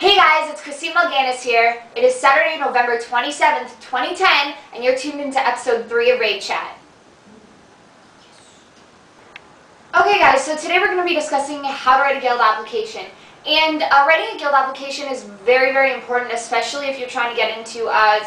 Hey guys, it's Cryssy here. It is Saturday, November 27th, 2010, and you're tuned into episode 3 of Raid Chat. Okay guys, so today we're going to be discussing how to write a guild application. And writing a guild application is very, very important, especially if you're trying to get into a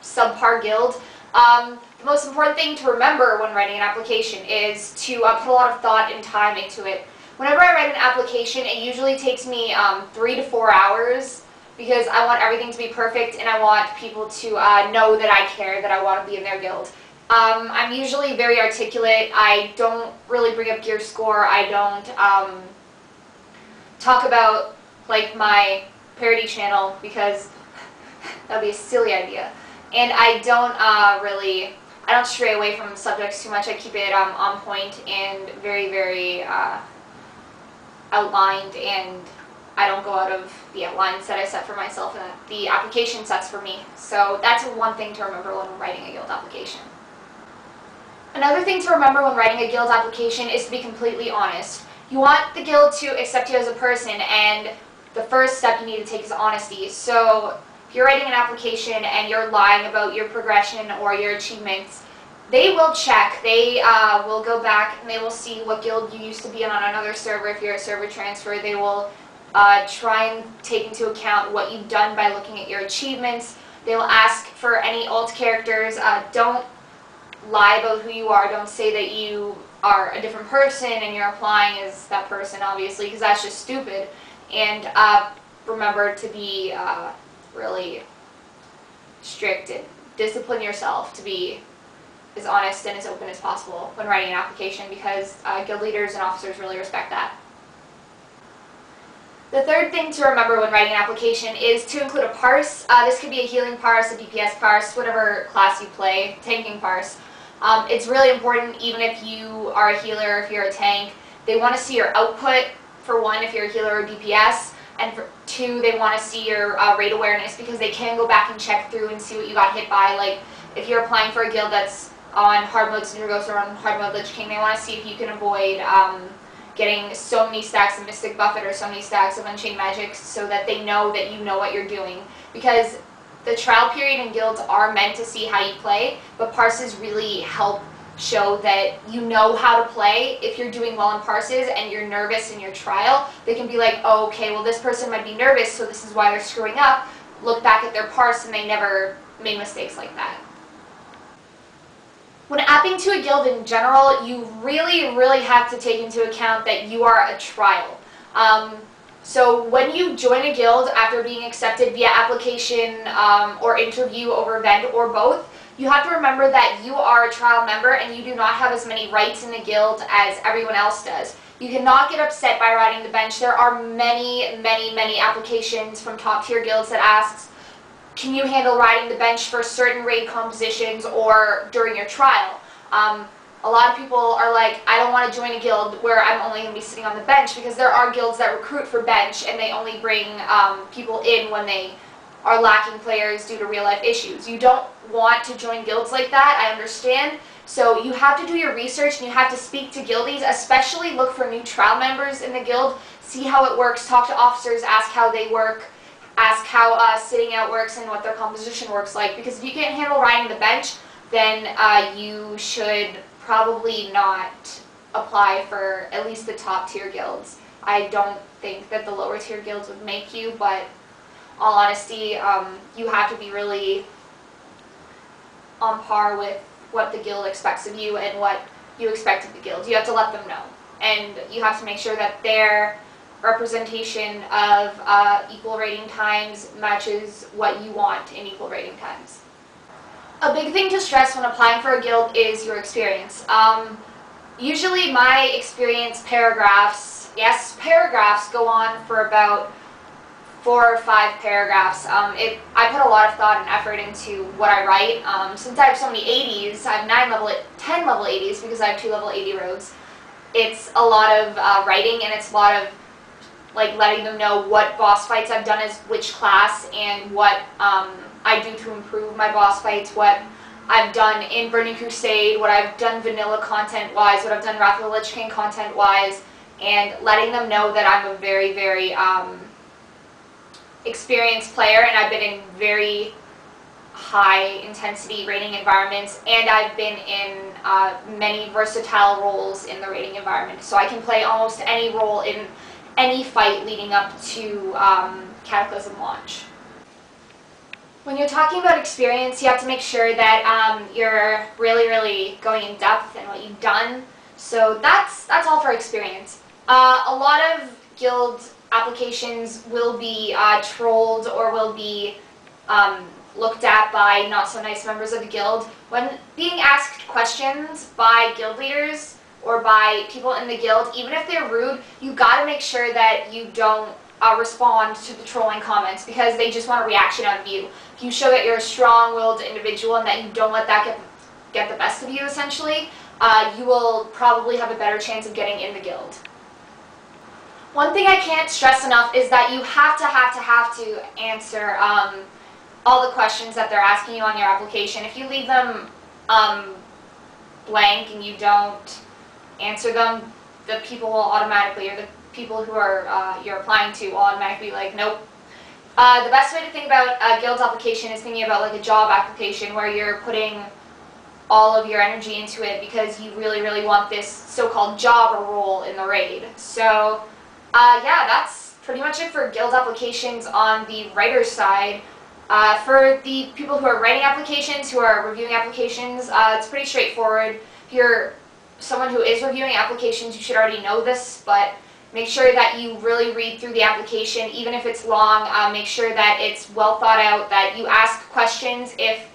subpar guild. The most important thing to remember when writing an application is to put a lot of thought and time into it. Whenever I write an application, it usually takes me 3 to 4 hours because I want everything to be perfect and I want people to know that I care, that I want to be in their guild. I'm usually very articulate. I don't really bring up gear score. I don't talk about like my parody channel because that would be a silly idea. And I don't I don't stray away from subjects too much. I keep it on point and very, very outlined, and I don't go out of the outlines that I set for myself and that the application sets for me. So that's one thing to remember when writing a guild application. Another thing to remember when writing a guild application is to be completely honest. You want the guild to accept you as a person, and the first step you need to take is honesty. So if you're writing an application and you're lying about your progression or your achievements, they will check. They will go back and they will see what guild you used to be on another server. If you're a server transfer, they will try and take into account what you've done by looking at your achievements. They will ask for any alt characters. Don't lie about who you are. Don't say that you are a different person and you're applying as that person, obviously, because that's just stupid. And remember to be really strict and discipline yourself to be as honest and as open as possible when writing an application, because guild leaders and officers really respect that. The third thing to remember when writing an application is to include a parse. This could be a healing parse, a DPS parse, whatever class you play, tanking parse. It's really important even if you are a healer, if you're a tank. They want to see your output, for one, if you're a healer or DPS, and for two, they want to see your raid awareness, because they can go back and check through and see what you got hit by. Like, if you're applying for a guild that's on hard mode Cinderghost or on hard mode Lich King, they want to see if you can avoid getting so many stacks of Mystic Buffet or so many stacks of Unchained Magic, so that they know that you know what you're doing. Because the trial period in guilds are meant to see how you play, but parses really help show that you know how to play. If you're doing well in parses and you're nervous in your trial, they can be like, oh, okay, well this person might be nervous, so this is why they're screwing up. Look back at their parse and they never made mistakes like that. When apping to a guild in general, you really, really have to take into account that you are a trial. So when you join a guild after being accepted via application or interview over event or both, you have to remember that you are a trial member and you do not have as many rights in the guild as everyone else does. You cannot get upset by riding the bench. There are many, many, many applications from top tier guilds that asks, can you handle riding the bench for certain raid compositions or during your trial? A lot of people are like, I don't want to join a guild where I'm only going to be sitting on the bench, because there are guilds that recruit for bench and they only bring people in when they are lacking players due to real life issues. You don't want to join guilds like that, I understand. So you have to do your research and you have to speak to guildies, especially look for new trial members in the guild, see how it works, talk to officers, ask how they work, ask how sitting out works and what their composition works like. Because if you can't handle riding the bench, then you should probably not apply for at least the top tier guilds. I don't think that the lower tier guilds would make you, but all honesty, you have to be really on par with what the guild expects of you and what you expect of the guild. You have to let them know, and you have to make sure that their representation of equal rating times matches what you want in equal rating times. A big thing to stress when applying for a guild is your experience. Usually my experience paragraphs, yes, paragraphs go on for about 4 or 5 paragraphs. I put a lot of thought and effort into what I write. Since I have so many 80s, I have 10 level 80s because I have 2 level 80 rogues. It's a lot of writing, and it's a lot of like letting them know what boss fights I've done as which class, and what I do to improve my boss fights, what I've done in Burning Crusade, what I've done vanilla content-wise, what I've done Wrath of the Lich King content-wise, and letting them know that I'm a very, very experienced player, and I've been in very high intensity raiding environments, and I've been in many versatile roles in the raiding environment, so I can play almost any role in any fight leading up to Cataclysm launch. When you're talking about experience, you have to make sure that you're really going in depth in what you've done. So that's all for experience. A lot of guild applications will be trolled or will be looked at by not so nice members of the guild. When being asked questions by guild leaders or by people in the guild, even if they're rude, you gotta make sure that you don't respond to the trolling comments, because they just want a reaction out of you. If you show that you're a strong-willed individual and that you don't let that get the best of you, essentially, you will probably have a better chance of getting in the guild. One thing I can't stress enough is that you have to answer all the questions that they're asking you on your application. If you leave them blank and you don't answer them, the people will automatically, or the people who are you're applying to will automatically be like, nope. The best way to think about a guild application is thinking about like a job application, where you're putting all of your energy into it because you really want this so-called job or role in the raid. So yeah, that's pretty much it for guild applications on the writer side. For the people who are writing applications, who are reviewing applications, it's pretty straightforward. If you're someone who is reviewing applications, you should already know this, but make sure that you really read through the application, even if it's long. Make sure that it's well thought out, that you ask questions if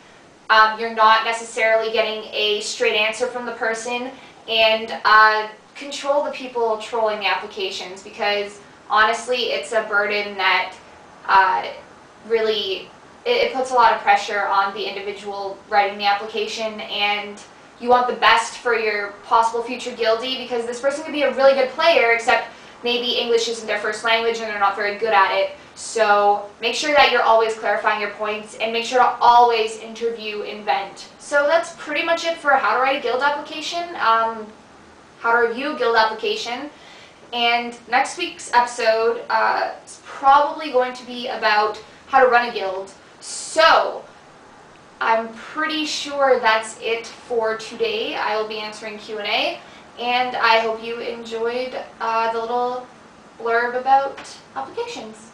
you're not necessarily getting a straight answer from the person, and control the people trolling the applications, because honestly it's a burden that really it puts a lot of pressure on the individual writing the application, and you want the best for your possible future guildie, because this person could be a really good player, except maybe English isn't their first language and they're not very good at it. So make sure that you're always clarifying your points, and make sure to always interview in vent. So that's pretty much it for how to write a guild application, how to review a guild application. And next week's episode is probably going to be about how to run a guild. So I'm pretty sure that's it for today. I will be answering Q&A, and I hope you enjoyed the little blurb about applications.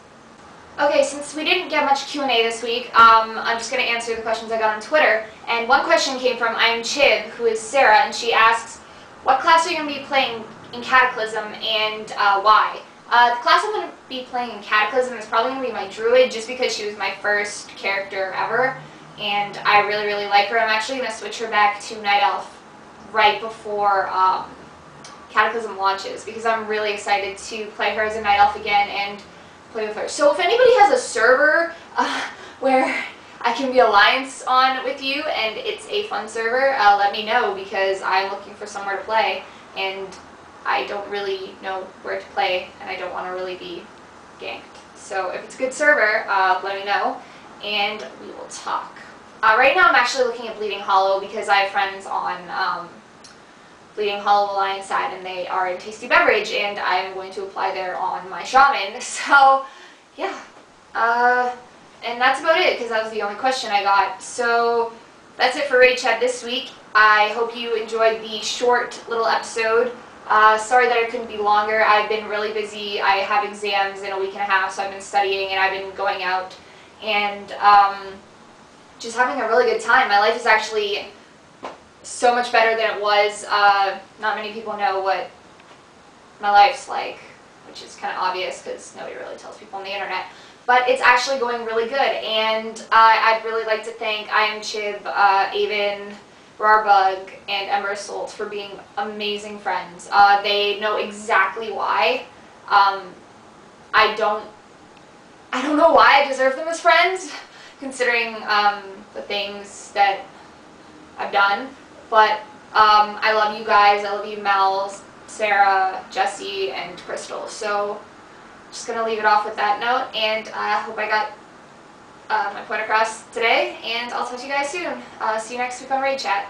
Okay, since we didn't get much Q&A this week, I'm just going to answer the questions I got on Twitter. And one question came from I'm Chib, who is Sarah, and she asks, what class are you going to be playing in Cataclysm, and why? The class I'm going to be playing in Cataclysm is probably going to be my Druid, just because she was my first character ever, and I really like her. I'm actually going to switch her back to Night Elf right before Cataclysm launches, because I'm really excited to play her as a Night Elf again and play with her. So if anybody has a server where I can be alliance on with you and it's a fun server, let me know, because I'm looking for somewhere to play and I don't really know where to play and I don't want to really be ganked. So if it's a good server, let me know and we will talk. Right now I'm actually looking at Bleeding Hollow, because I have friends on Bleeding Hollow Alliance side, and they are in Tasty Beverage, and I'm going to apply there on my shaman. So yeah, and that's about it, because that was the only question I got. So that's it for Raid Chat this week. I hope you enjoyed the short little episode. Sorry that it couldn't be longer. I've been really busy. I have exams in a week and a half, so I've been studying and I've been going out and just having a really good time. My life is actually so much better than it was. Not many people know what my life's like, which is kind of obvious because nobody really tells people on the internet. But it's actually going really good, and I'd really like to thank I Am Chib, Avon, Rarbug, and Ember Salt for being amazing friends. They know exactly why. I don't know why I deserve them as friends, considering the things that I've done. But I love you guys. I love you, Mel, Sarah, Jesse, and Crystal. So just going to leave it off with that note, and I hope I got my point across today, and I'll talk to you guys soon. See you next week on Raid Chat.